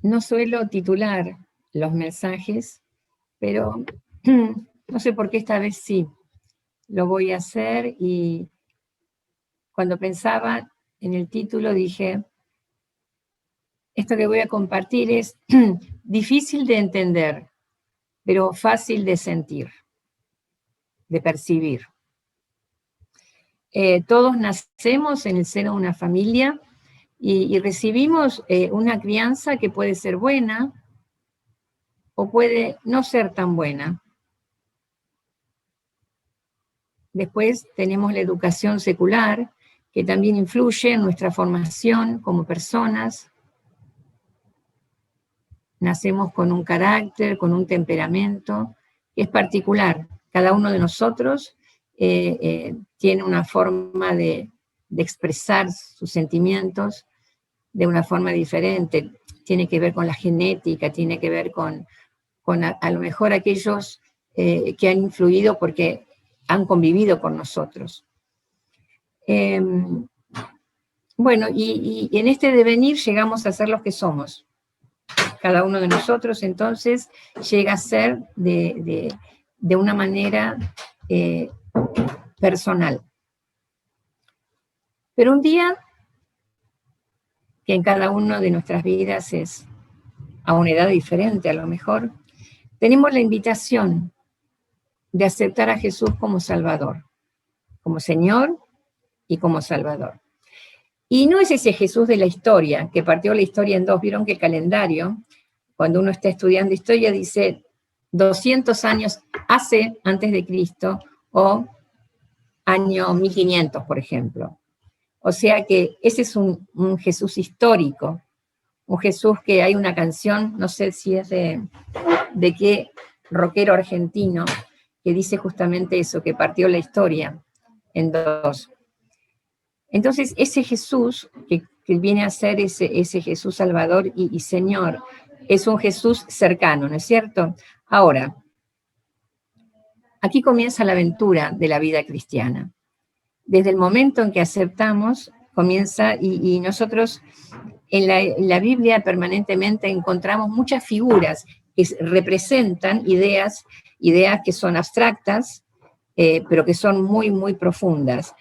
No suelo titular los mensajes, pero no sé por qué esta vez sí. Lo voy a hacer y cuando pensaba en el título dije, esto que voy a compartir es difícil de entender, pero fácil de sentir, de percibir. Todos nacemos en el seno de una familia y recibimos una crianza que puede ser buena o puede no ser tan buena. Después tenemos la educación secular, que también influye en nuestra formación como personas. Nacemos con un carácter, con un temperamento, que es particular. Cada uno de nosotros tiene una forma de expresar sus sentimientos de una forma diferente. Tiene que ver con la genética, tiene que ver con a lo mejor aquellos que han influido porque han convivido con nosotros. Bueno, y en este devenir llegamos a ser los que somos. Cada uno de nosotros entonces llega a ser de una manera personal. Pero un día, que en cada una de nuestras vidas es a una edad diferente a lo mejor, tenemos la invitación de aceptar a Jesús como Salvador, como Señor y como Salvador. Y no es ese Jesús de la historia, que partió la historia en dos. Vieron que el calendario, cuando uno está estudiando historia, dice 200 años antes de Cristo, o año 1500, por ejemplo. O sea que ese es un Jesús histórico, un Jesús que hay una canción, no sé si es de qué rockero argentino, que dice justamente eso, que partió la historia en dos. Entonces, ese Jesús, que viene a ser ese Jesús Salvador y Señor, es un Jesús cercano, ¿no es cierto? Ahora, aquí comienza la aventura de la vida cristiana. Desde el momento en que aceptamos, comienza, y nosotros en la Biblia permanentemente encontramos muchas figuras que representan ideas que son abstractas, pero que son muy, muy profundas.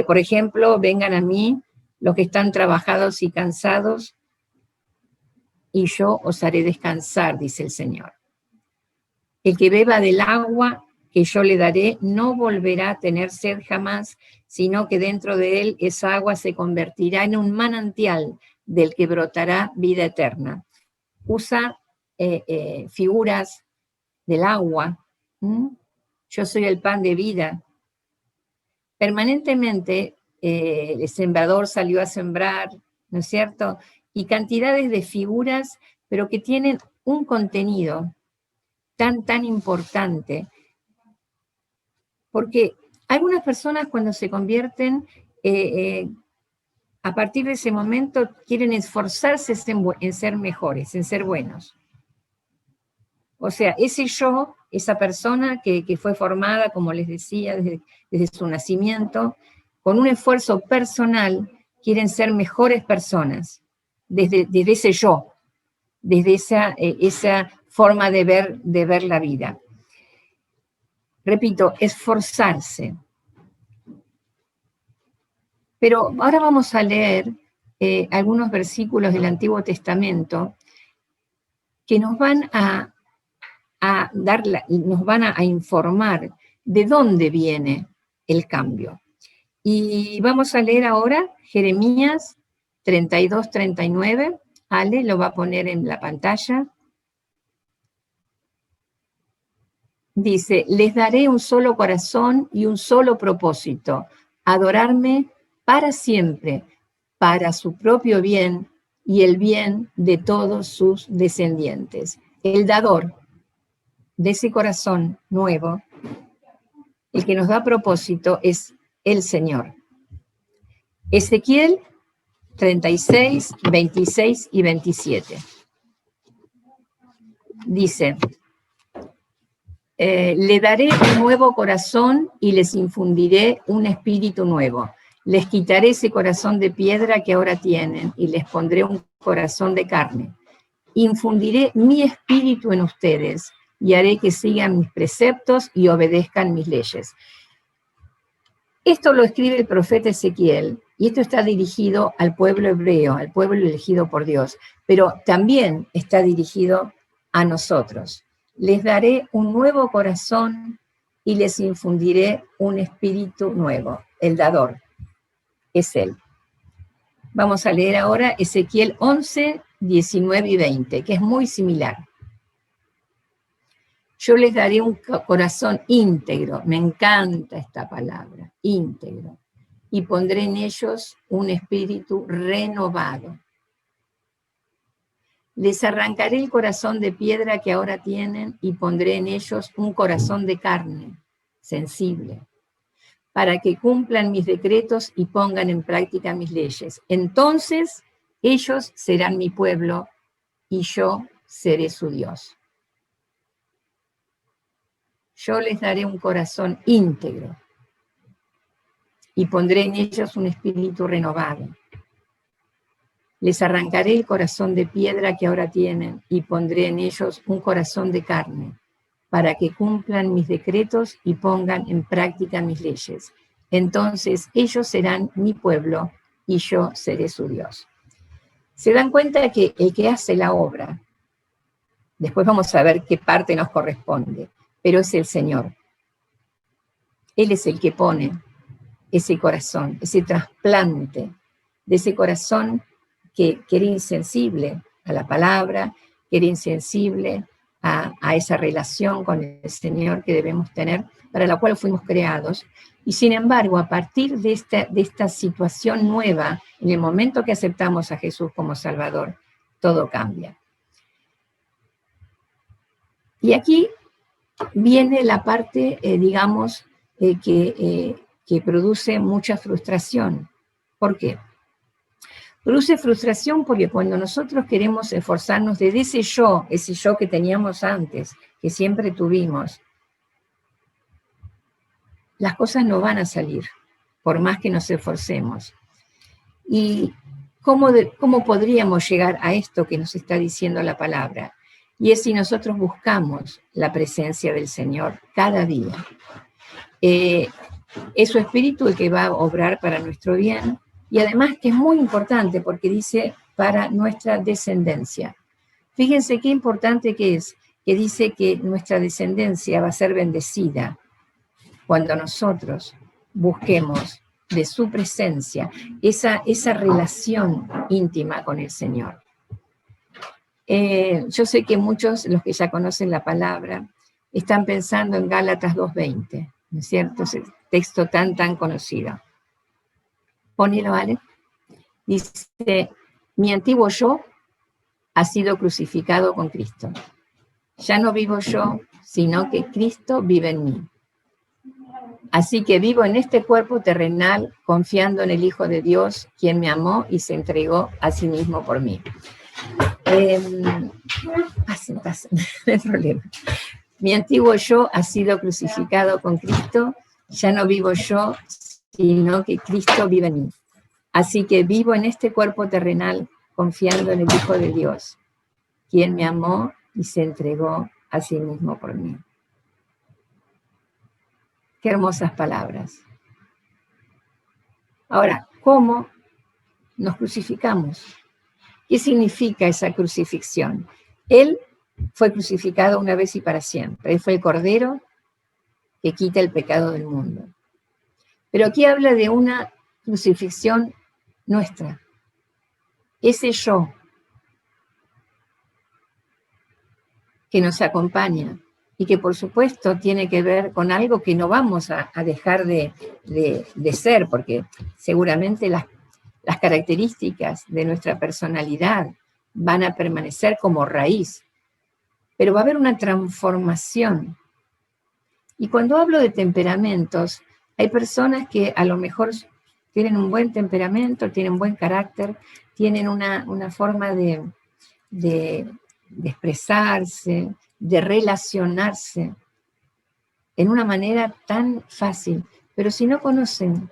Por ejemplo, vengan a mí los que están trabajados y cansados, y yo os haré descansar, dice el Señor. El que beba del agua que yo le daré no volverá a tener sed jamás, sino que dentro de él esa agua se convertirá en un manantial del que brotará vida eterna. Usa figuras del agua. Yo soy el pan de vida. Permanentemente el sembrador salió a sembrar, ¿no es cierto? Y cantidades de figuras, pero que tienen un contenido tan importante. Porque algunas personas cuando se convierten, a partir de ese momento quieren esforzarse en ser mejores, en ser buenos. O sea, ese yo, esa persona que fue formada, como les decía, desde su nacimiento, con un esfuerzo personal, quieren ser mejores personas, desde ese yo, desde esa forma de ver la vida. Repito, esforzarse. Pero ahora vamos a leer algunos versículos del Antiguo Testamento que nos van a informar de dónde viene el cambio. Y vamos a leer ahora Jeremías 32-39. Ale lo va a poner en la pantalla. Dice, les daré un solo corazón y un solo propósito, adorarme para siempre, para su propio bien y el bien de todos sus descendientes. El dador de ese corazón nuevo, el que nos da propósito, es el Señor. Ezequiel 36, 26 y 27. Dice, le daré un nuevo corazón y les infundiré un espíritu nuevo. Les quitaré ese corazón de piedra que ahora tienen y les pondré un corazón de carne. infundiré mi espíritu en ustedes y haré que sigan mis preceptos y obedezcan mis leyes. Esto lo escribe el profeta Ezequiel, y esto está dirigido al pueblo hebreo, al pueblo elegido por Dios, pero también está dirigido a nosotros. Les daré un nuevo corazón y les infundiré un espíritu nuevo. El dador es Él. Vamos a leer ahora Ezequiel 11, 19 y 20, que es muy similar. Yo les daré un corazón íntegro, me encanta esta palabra, íntegro, y pondré en ellos un espíritu renovado. Les arrancaré el corazón de piedra que ahora tienen y pondré en ellos un corazón de carne, sensible, para que cumplan mis decretos y pongan en práctica mis leyes. Entonces ellos serán mi pueblo y yo seré su Dios. Yo les daré un corazón íntegro y pondré en ellos un espíritu renovado. Les arrancaré el corazón de piedra que ahora tienen y pondré en ellos un corazón de carne, para que cumplan mis decretos y pongan en práctica mis leyes. Entonces ellos serán mi pueblo y yo seré su Dios. Se dan cuenta que el que hace la obra, después vamos a ver qué parte nos corresponde, pero es el Señor. Él es el que pone ese corazón, ese trasplante de ese corazón que era insensible a la palabra, que era insensible a esa relación con el Señor que debemos tener, para la cual fuimos creados. Y sin embargo, a partir de esta situación nueva, en el momento que aceptamos a Jesús como Salvador, todo cambia. Y aquí viene la parte, que produce mucha frustración. ¿Por qué? Produce frustración porque cuando nosotros queremos esforzarnos desde ese yo que teníamos antes, que siempre tuvimos, las cosas no van a salir, por más que nos esforcemos. ¿Y cómo podríamos llegar a esto que nos está diciendo la palabra? Y es si nosotros buscamos la presencia del Señor cada día. Es su espíritu el que va a obrar para nuestro bien, y además que es muy importante porque dice para nuestra descendencia. Fíjense qué importante que es, que dice que nuestra descendencia va a ser bendecida cuando nosotros busquemos de su presencia esa relación íntima con el Señor. Yo sé que muchos, los que ya conocen la palabra, están pensando en Gálatas 2:20, ¿no es cierto? Ese texto tan conocido. Ponelo, Ale. Dice, mi antiguo yo ha sido crucificado con Cristo. Ya no vivo yo, sino que Cristo vive en mí. Así que vivo en este cuerpo terrenal confiando en el Hijo de Dios, quien me amó y se entregó a sí mismo por mí. Pasen, no hay problema. Mi antiguo yo ha sido crucificado con Cristo, ya no vivo yo, sino que Cristo vive en mí. Así que vivo en este cuerpo terrenal confiando en el Hijo de Dios, quien me amó y se entregó a sí mismo por mí. Qué hermosas palabras. Ahora, ¿cómo nos crucificamos? ¿Qué significa esa crucifixión? Él fue crucificado una vez y para siempre. Él fue el Cordero que quita el pecado del mundo. Pero aquí habla de una crucifixión nuestra. Ese yo que nos acompaña y que por supuesto tiene que ver con algo que no vamos a dejar de ser, porque seguramente las características de nuestra personalidad van a permanecer como raíz, pero va a haber una transformación. Y cuando hablo de temperamentos, hay personas que a lo mejor tienen un buen temperamento, tienen buen carácter, tienen una forma de expresarse, de relacionarse en una manera tan fácil. Pero si no conocen,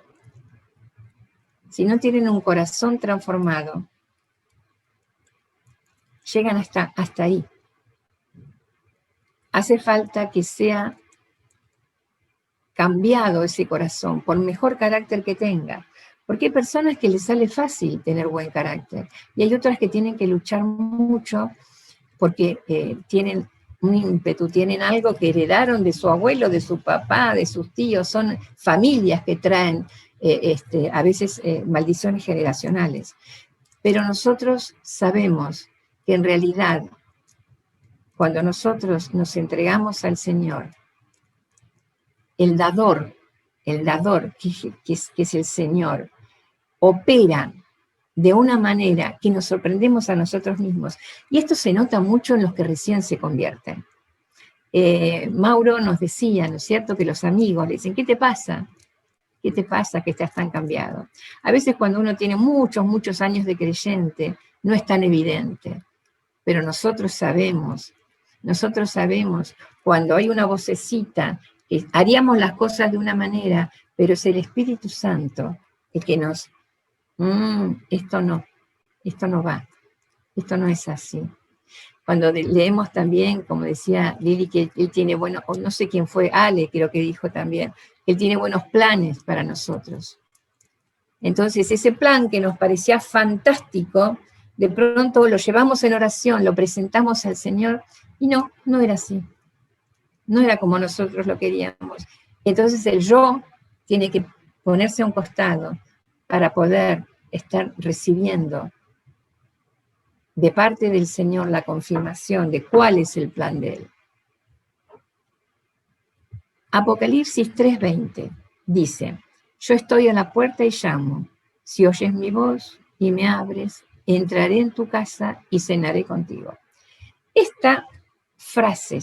si no tienen un corazón transformado, llegan hasta ahí. Hace falta que sea cambiado ese corazón, por mejor carácter que tenga. Porque hay personas que les sale fácil tener buen carácter, y hay otras que tienen que luchar mucho porque tienen un ímpetu, tienen algo que heredaron de su abuelo, de su papá, de sus tíos. Son familias que traen a veces maldiciones generacionales. Pero nosotros sabemos que en realidad, cuando nosotros nos entregamos al Señor, el dador, que es el Señor, opera de una manera que nos sorprendemos a nosotros mismos. Y esto se nota mucho en los que recién se convierten. Mauro nos decía, ¿no es cierto?, que los amigos le dicen, ¿qué te pasa? ¿Qué te pasa que estás tan cambiado? A veces cuando uno tiene muchos años de creyente, no es tan evidente. Pero nosotros sabemos cuando hay una vocecita, que haríamos las cosas de una manera, pero es el Espíritu Santo el que nos, esto no va, esto no es así. Cuando leemos también, como decía Lili, que él tiene buenos, o no sé quién fue, Ale creo que dijo también, él tiene buenos planes para nosotros. Entonces ese plan que nos parecía fantástico, de pronto lo llevamos en oración, lo presentamos al Señor, y no era así. No era como nosotros lo queríamos. Entonces el yo tiene que ponerse a un costado para poder estar recibiendo de parte del Señor la confirmación de cuál es el plan de Él. Apocalipsis 3:20 dice, yo estoy a la puerta y llamo. Si oyes mi voz y me abres, entraré en tu casa y cenaré contigo. Esta frase,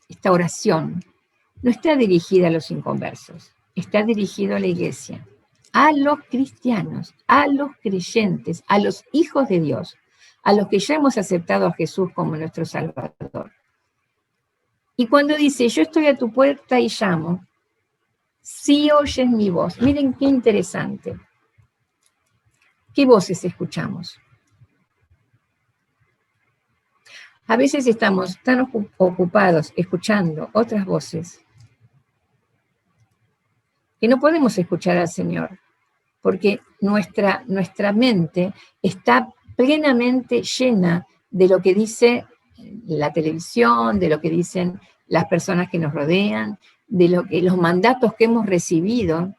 esta oración, no está dirigida a los inconversos, está dirigida a la iglesia, a los cristianos, a los creyentes, a los hijos de Dios, a los que ya hemos aceptado a Jesús como nuestro Salvador. Y cuando dice, yo estoy a tu puerta y llamo, si oyes mi voz, miren qué interesante. ¿Qué voces escuchamos? A veces estamos tan ocupados escuchando otras voces que no podemos escuchar al Señor, porque nuestra mente está plenamente llena de lo que dice la televisión, de lo que dicen las personas que nos rodean, de los mandatos que hemos recibido,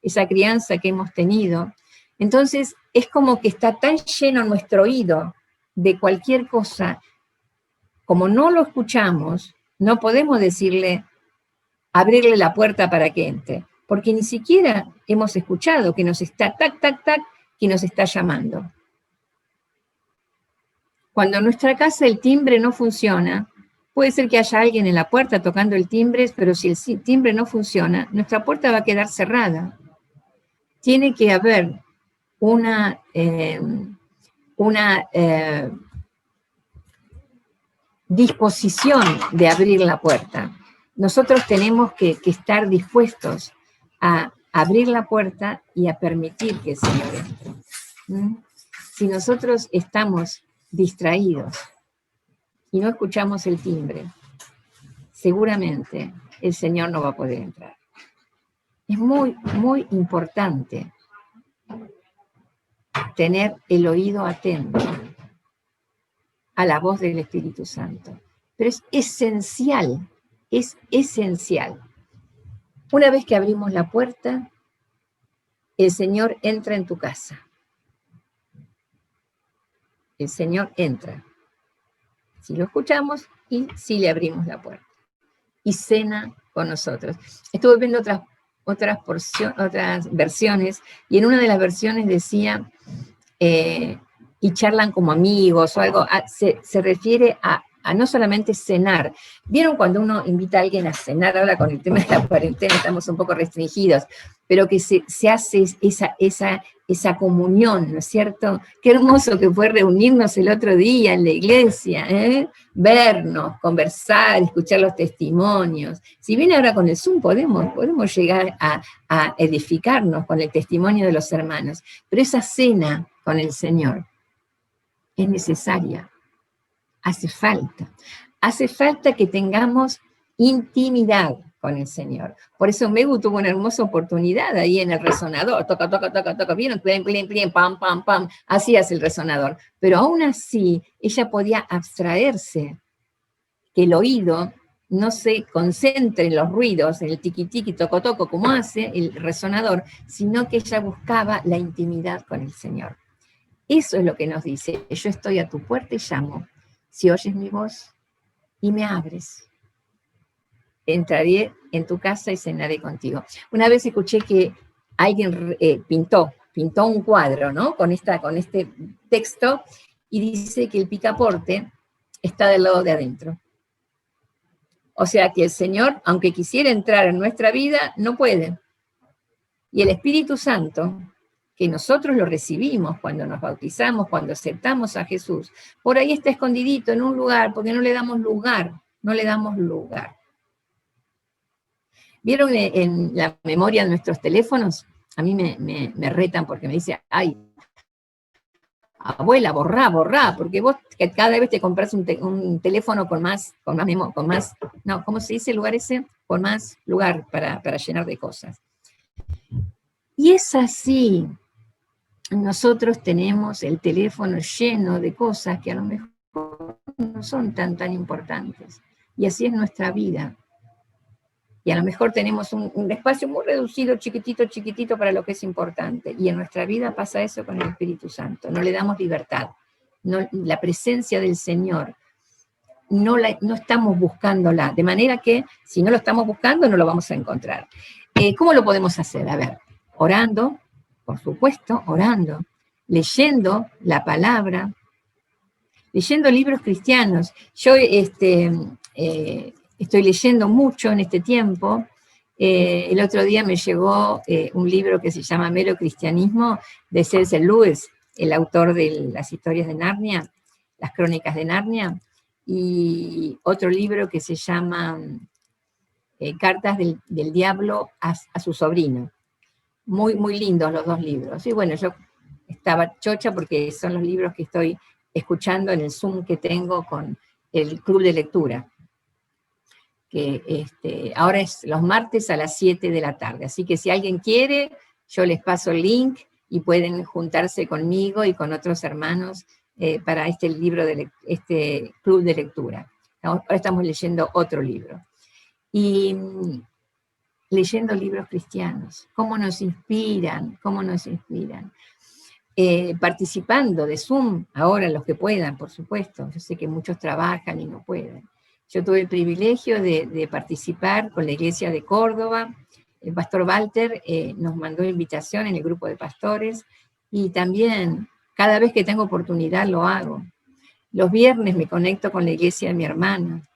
esa crianza que hemos tenido. Entonces es como que está tan lleno nuestro oído de cualquier cosa, como no lo escuchamos, no podemos decirle, abrirle la puerta para que entre, porque ni siquiera hemos escuchado que nos está que nos está llamando. Cuando en nuestra casa el timbre no funciona, puede ser que haya alguien en la puerta tocando el timbre, pero si el timbre no funciona, nuestra puerta va a quedar cerrada. Tiene que haber una disposición de abrir la puerta. Nosotros tenemos que estar dispuestos a abrir la puerta y a permitir que el Señor entre. Si nosotros estamos distraídos y no escuchamos el timbre, seguramente el Señor no va a poder entrar. Es muy importante tener el oído atento a la voz del Espíritu Santo. Pero es esencial. Una vez que abrimos la puerta, el Señor entra en tu casa. El Señor entra. Si lo escuchamos y si le abrimos la puerta. Y cena con nosotros. Estuve viendo otras versiones, y en una de las versiones decía, y charlan como amigos o algo, se refiere a no solamente cenar. ¿Vieron cuando uno invita a alguien a cenar? Ahora con el tema de la cuarentena estamos un poco restringidos, pero que se hace esa comunión, ¿no es cierto? Qué hermoso que fue reunirnos el otro día en la iglesia, vernos, conversar, escuchar los testimonios. Si bien ahora con el Zoom podemos llegar a edificarnos con el testimonio de los hermanos, pero esa cena con el Señor es necesaria, hace falta. Hace falta que tengamos intimidad con el Señor. Por eso Megu tuvo una hermosa oportunidad ahí en el resonador. Toca, toca, toca, toca. ¿Vieron? Plin, plin, plin, pam, pam, pam. Así hace el resonador. Pero aún así, ella podía abstraerse, que el oído no se concentre en los ruidos, en el tiqui-tiqui, toco-toco, como hace el resonador, sino que ella buscaba la intimidad con el Señor. Eso es lo que nos dice: yo estoy a tu puerta y llamo. Si oyes mi voz y me abres, entraré en tu casa y cenaré contigo. Una vez escuché que alguien pintó un cuadro, ¿no? Con este texto, y dice que el picaporte está del lado de adentro. O sea que el Señor, aunque quisiera entrar en nuestra vida, no puede. Y el Espíritu Santo, que nosotros lo recibimos cuando nos bautizamos, cuando aceptamos a Jesús, por ahí está escondidito en un lugar, porque no le damos lugar, no le damos lugar. ¿Vieron en la memoria de nuestros teléfonos? A mí me retan porque me dicen: ay, abuela, borrá, porque vos cada vez te compras un teléfono con más, no, ¿cómo se dice el lugar ese? Con más lugar para llenar de cosas. Y es así. Nosotros tenemos el teléfono lleno de cosas que a lo mejor no son tan importantes. Y así es nuestra vida. Y a lo mejor tenemos un espacio muy reducido, chiquitito para lo que es importante. Y en nuestra vida pasa eso con el Espíritu Santo. No le damos libertad. No, la presencia del Señor, no estamos buscándola. De manera que, si no lo estamos buscando, no lo vamos a encontrar. ¿Cómo lo podemos hacer? A ver, orando, por supuesto, orando. Leyendo la palabra. Leyendo libros cristianos. Yo, estoy leyendo mucho en este tiempo. El otro día me llegó un libro que se llama Mero Cristianismo, de C.S. Lewis, el autor de las historias de Narnia, las crónicas de Narnia, y otro libro que se llama Cartas del Diablo a su sobrino. Muy, muy lindos los dos libros. Y bueno, yo estaba chocha porque son los libros que estoy escuchando en el Zoom que tengo con el club de lectura, que ahora es los martes a las 7 de la tarde. Así que si alguien quiere, yo les paso el link y pueden juntarse conmigo y con otros hermanos para este club de lectura. Ahora estamos leyendo otro libro. Y leyendo libros cristianos, cómo nos inspiran. Participando de Zoom, ahora los que puedan, por supuesto. Yo sé que muchos trabajan y no pueden. Yo tuve el privilegio de participar con la Iglesia de Córdoba. El pastor Walter nos mandó invitación en el grupo de pastores, y también cada vez que tengo oportunidad lo hago. Los viernes me conecto con la iglesia de mi hermana.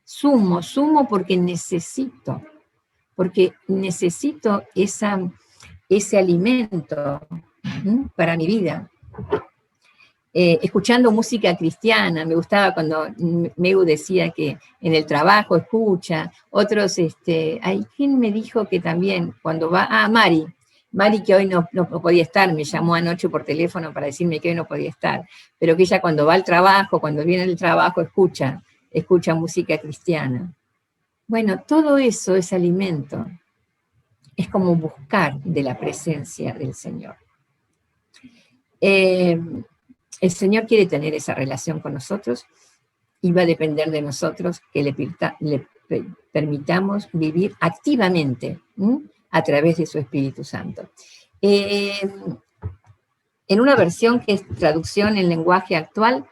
Sumo porque necesito ese alimento para mi vida. Escuchando música cristiana, me gustaba cuando Megu decía que en el trabajo escucha, otros, ¿quién me dijo que también cuando va? Mari que hoy no podía estar, me llamó anoche por teléfono para decirme que hoy no podía estar, pero que ella cuando va al trabajo, cuando viene del trabajo, escucha música cristiana. Bueno, todo eso es alimento, es como buscar de la presencia del Señor. El Señor quiere tener esa relación con nosotros y va a depender de nosotros que le permitamos vivir activamente a través de su Espíritu Santo. En una versión que es traducción en lenguaje actual,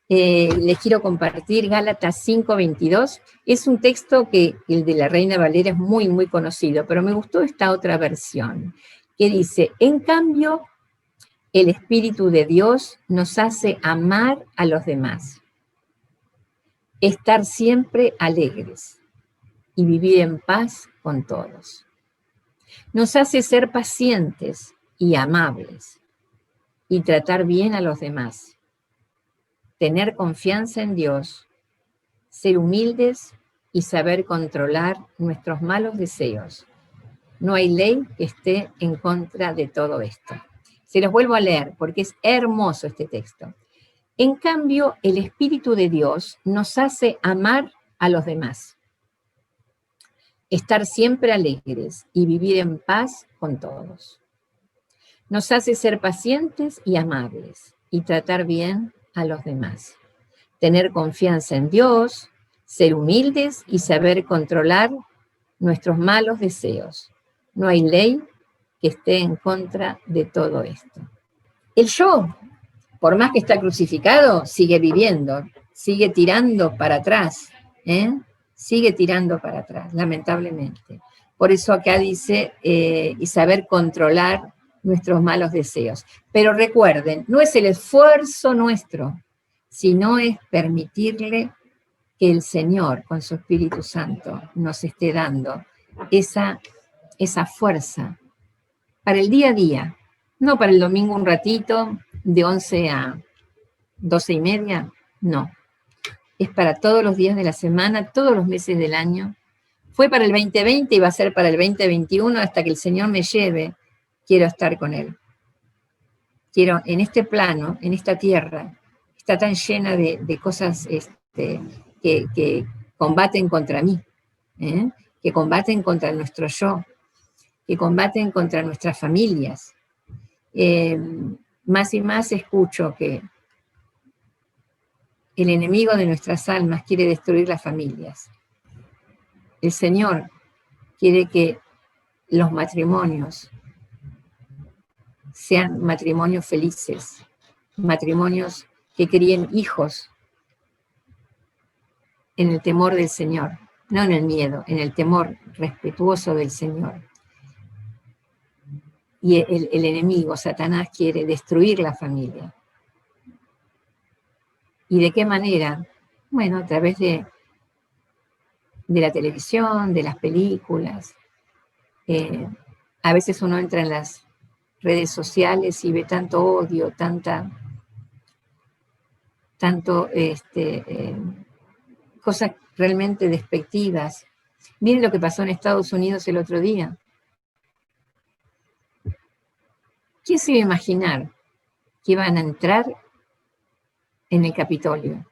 les quiero compartir Gálatas 5:22. Es un texto que el de la Reina Valera es muy, muy conocido, pero me gustó esta otra versión, que dice: en cambio, el Espíritu de Dios nos hace amar a los demás, estar siempre alegres y vivir en paz con todos. Nos hace ser pacientes y amables y tratar bien a los demás, tener confianza en Dios, ser humildes y saber controlar nuestros malos deseos. No hay ley que esté en contra de todo esto. Se los vuelvo a leer porque es hermoso este texto. En cambio, el Espíritu de Dios nos hace amar a los demás, estar siempre alegres y vivir en paz con todos. Nos hace ser pacientes y amables y tratar bien a los demás. Tener confianza en Dios, ser humildes y saber controlar nuestros malos deseos. No hay ley que esté en contra de todo esto. El yo, por más que está crucificado, sigue viviendo, sigue tirando para atrás, sigue tirando para atrás, lamentablemente. Por eso acá dice, y saber controlar nuestros malos deseos. Pero recuerden, no es el esfuerzo nuestro, sino es permitirle que el Señor, con su Espíritu Santo, nos esté dando esa fuerza para el día a día, no para el domingo un ratito, de 11 a 12:30, no. Es para todos los días de la semana, todos los meses del año. Fue para el 2020 y va a ser para el 2021 hasta que el Señor me lleve. Quiero estar con Él. Quiero, en este plano, en esta tierra, está tan llena de cosas que combaten contra mí, que combaten contra nuestro yo, que combaten contra nuestras familias. Más y más escucho que el enemigo de nuestras almas quiere destruir las familias. El Señor quiere que los matrimonios sean matrimonios felices, matrimonios que críen hijos en el temor del Señor, no en el miedo, en el temor respetuoso del Señor. Y el enemigo, Satanás, quiere destruir la familia. ¿Y de qué manera? Bueno, a través de la televisión, de las películas. A veces uno entra en las redes sociales y ve tanto odio, cosas realmente despectivas. Miren lo que pasó en Estados Unidos el otro día. ¿Quién se iba a imaginar que iban a entrar en el Capitolio,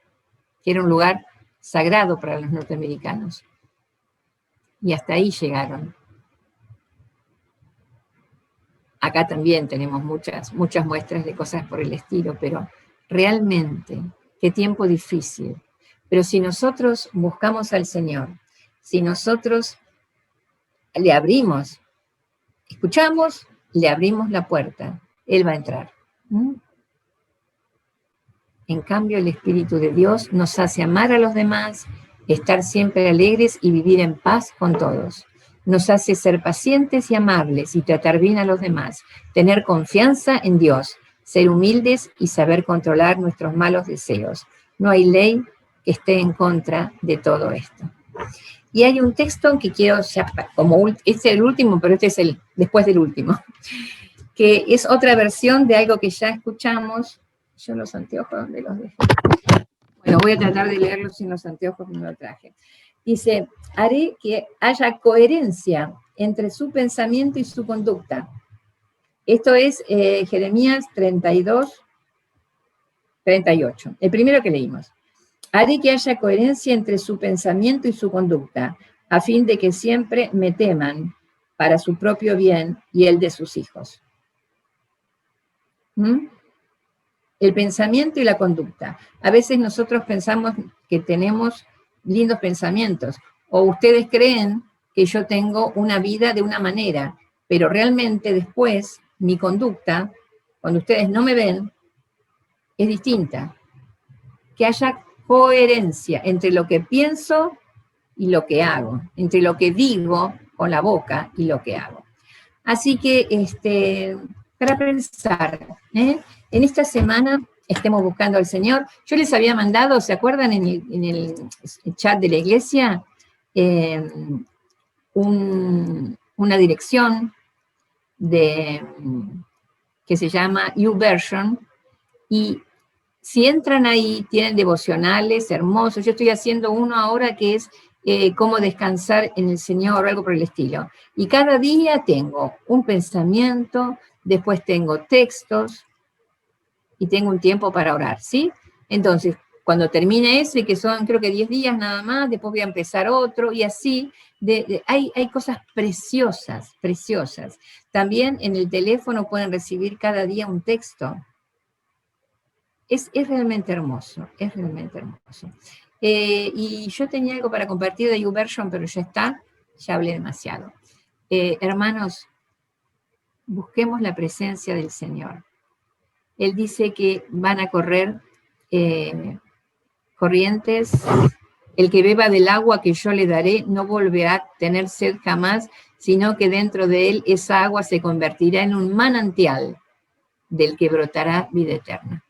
que era un lugar sagrado para los norteamericanos? Y hasta ahí llegaron. Acá también tenemos muchas muestras de cosas por el estilo, pero realmente, qué tiempo difícil. Pero si nosotros buscamos al Señor, si nosotros le abrimos, escuchamos, le abrimos la puerta, Él va a entrar. En cambio, el Espíritu de Dios nos hace amar a los demás, estar siempre alegres y vivir en paz con todos. Nos hace ser pacientes y amables y tratar bien a los demás, tener confianza en Dios, ser humildes y saber controlar nuestros malos deseos. No hay ley que esté en contra de todo esto. Y hay un texto que quiero, este es el último, pero este es el después del último, que es otra versión de algo que ya escuchamos. Yo los anteojos, ¿dónde los dejé? Bueno, voy a tratar de leerlo sin los anteojos que me lo traje. Dice, haré que haya coherencia entre su pensamiento y su conducta. Esto es Jeremías 32, 38, el primero que leímos. Haré que haya coherencia entre su pensamiento y su conducta, a fin de que siempre me teman para su propio bien y el de sus hijos. El pensamiento y la conducta. A veces nosotros pensamos que tenemos lindos pensamientos, o ustedes creen que yo tengo una vida de una manera, pero realmente después mi conducta, cuando ustedes no me ven, es distinta. Que haya coherencia entre lo que pienso y lo que hago, entre lo que digo con la boca y lo que hago. Así que, para pensar, en esta semana estemos buscando al Señor. Yo les había mandado, ¿se acuerdan en el chat de la iglesia? Una dirección que se llama YouVersion, y si entran ahí, tienen devocionales hermosos. Yo estoy haciendo uno ahora que es cómo descansar en el Señor, o algo por el estilo. Y cada día tengo un pensamiento, después tengo textos, y tengo un tiempo para orar, ¿sí? Entonces, cuando termine ese, que son creo que 10 días nada más, después voy a empezar otro, y así, hay cosas preciosas, preciosas. También en el teléfono pueden recibir cada día un texto. Es realmente hermoso, es realmente hermoso. Y yo tenía algo para compartir de YouVersion, pero ya está, ya hablé demasiado. Hermanos, busquemos la presencia del Señor. Él dice que van a correr corrientes. El que beba del agua que yo le daré no volverá a tener sed jamás, sino que dentro de él esa agua se convertirá en un manantial del que brotará vida eterna.